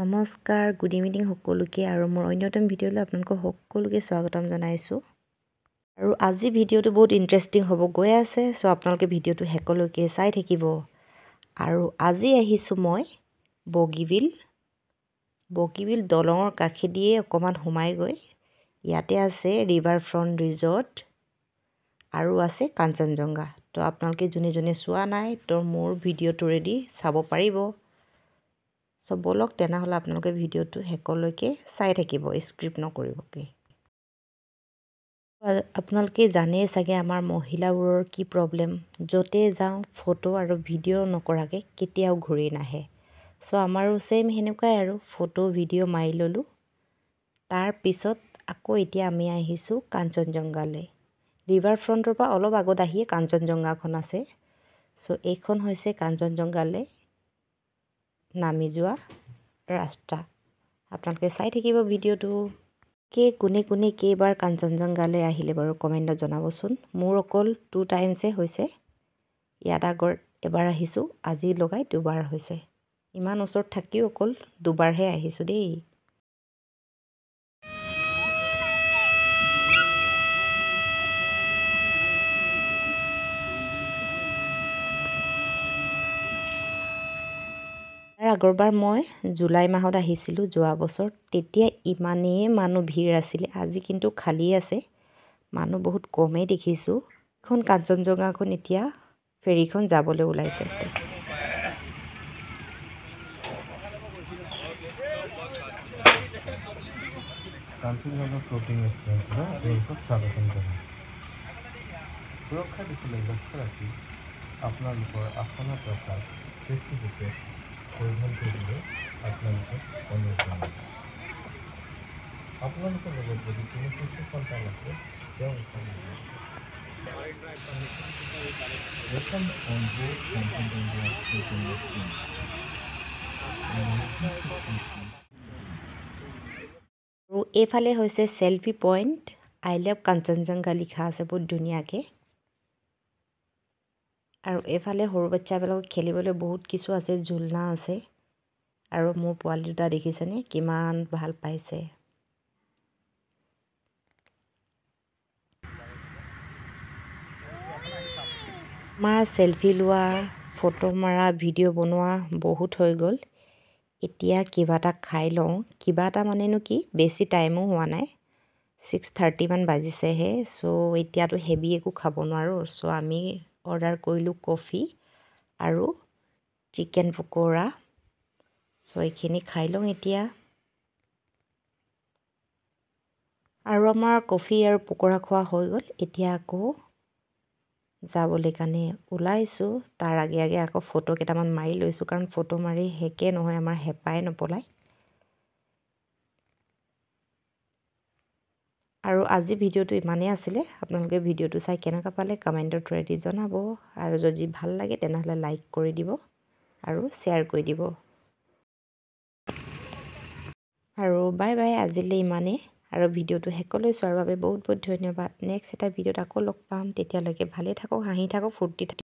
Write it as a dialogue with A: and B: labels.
A: নমস্কাৰ, good evening সকলোকে আৰু মোৰ অন্যতম ভিডিঅ'লৈ আপোনালোকক সকলোকে স্বাগতম জনাইছোঁ। আৰু আজি ভিডিঅ'টো বহুত ইণ্টাৰেষ্টিং হ'ব গৈ আছে, চ' আপোনালোকে ভিডিঅ'টো শেষলৈকে চাই থাকিব। আৰু আজি আহিছোঁ মই বগীবিল দলঙৰ কাষেদিয়ে অকণমান সোমাই গৈ ইয়াতে আছে ৰিভাৰ ফ্ৰণ্ট ৰিজৰ্ট আৰু আছে কাঞ্চনজংঘা। তো আপোনালোকে যোনে যোনে চোৱা নাই তো মোৰ ভিডিঅ'টো ৰেডি চাব পাৰিব। চ' বলক তেনেহ'লে আপোনালোকে ভিডিঅ'টো শেষলৈকে চাই থাকিব, স্ক্ৰিপ্ট নকৰিবকৈ। আপোনালোকে জানেই চাগে আমাৰ মহিলাবোৰৰ কি প্ৰব্লেম, য'তে যাওঁ ফটো আৰু ভিডিঅ' নকৰাকৈ কেতিয়াও ঘূৰি নাহে। চ' আমাৰো ছেইম সেনেকুৱাই আৰু ফটো ভিডিঅ' মাৰি ল'লোঁ। তাৰপিছত আকৌ এতিয়া আমি আহিছোঁ কাঞ্চনজংঘালৈ। ৰিভাৰ ফ্ৰণ্টৰ পৰা অলপ আগত আহিয়ে কাঞ্চনজংঘাখন আছে। চ' এইখন হৈছে কাঞ্চনজংঘালৈ নামি যোৱা ৰাস্তা। আপোনালোকে চাই থাকিব ভিডিঅ'টো। কোনে কেইবাৰ কাঞ্চনজংঘালৈ আহিলে বাৰু কমেণ্টত জনাবচোন। মোৰ অকল 2 টাইমছে হৈছে। ইয়াত আগত এবাৰ আহিছোঁ, আজি লগাই 2বাৰ হৈছে। ইমান ওচৰত থাকিও অকল 2বাৰহে আহিছোঁ দেই। আগৰবাৰ মই জুলাই মাহত আহিছিলোঁ যোৱা বছৰ, তেতিয়া ইমানেই মানুহ ভিৰ আছিলে। আজি কিন্তু খালী আছে, মানুহ বহুত কমেই দেখিছোঁ। এখন কাঞ্চনজংঘাখন এতিয়া ফেৰীখন যাবলৈ ওলাইছে।
B: কাঞ্চনজংঘা ফ্লোটিং ৰেষ্টুৰেণ্টলৈ আপোনালোকক স্বাগতম জনাইছোঁ। সুৰক্ষাৰ দিশলৈ লক্ষ্য ৰাখি আপোনালোকৰ আসনত ৰখা ছেফটি জেকেট পৰিধান কৰিবলৈ আপোনালোকক অনুৰোধ জনাইছোঁ। আপোনালোকৰ লগত যদি কোনো শিশু সন্তান আছে তেওঁ Welcome on board Kanchenjunga Floating Restaurant.
A: আৰু এইফালে হৈছে selfie point, I love Kanchenjunga লিখা আছে বহুত ধুনীয়াকৈ। আৰু এইফালে সৰু বাচ্চাবিলাকক খেলিবলৈ বহুত কিছু আছে, ঝুলনা আছে। আৰু মোৰ পোৱালি দুটা দেখিছেনে কিমান ভাল পাইছে। আমাৰ চেল্ফি লোৱা, ফটো মাৰা, ভিডিঅ' বনোৱা বহুত হৈ গ'ল। এতিয়া কিবা এটা খাই লওঁ। কিবা এটা মানেনো কি, বেছি টাইমো হোৱা নাই, 6:30 মান বাজিছেহে। চ' এতিয়াতো হেভি একো খাব নোৱাৰোঁ। চ' আমি অৰ্ডাৰ কৰিলোঁ কফি আৰু চিকেন পকৰা। চ' এইখিনি খাই লওঁ এতিয়া। আৰু আমাৰ কফি আৰু পকৰা খোৱা হৈ গ'ল। এতিয়া আকৌ যাবলৈ কাৰণে ওলাইছোঁ। তাৰ আগে আকৌ ফটো কেইটামান মাৰি লৈছোঁ, কাৰণ ফটো মাৰি শেষে নহয়, আমাৰ হেঁপাই নপলায়। আৰু আজি ভিডিঅ'টো ইমানেই আছিলে। আপোনালোকে ভিডিঅ'টো চাই কেনেকুৱা পালে কমেণ্টৰ থ্ৰুৱেদি জনাব। আৰু যদি ভাল লাগে তেনেহ'লে লাইক কৰি দিব আৰু শ্বেয়াৰ কৰি দিব। আৰু বাই বাই, আজিলৈ ইমানেই। আৰু ভিডিঅ'টো শেষলৈ চোৱাৰ বাবে বহুত বহুত ধন্যবাদ। নেক্সট এটা ভিডিঅ'ত আকৌ লগ পাম। তেতিয়ালৈকে ভালে থাকক, হাঁহি থাকক, ফূৰ্তি থাকক।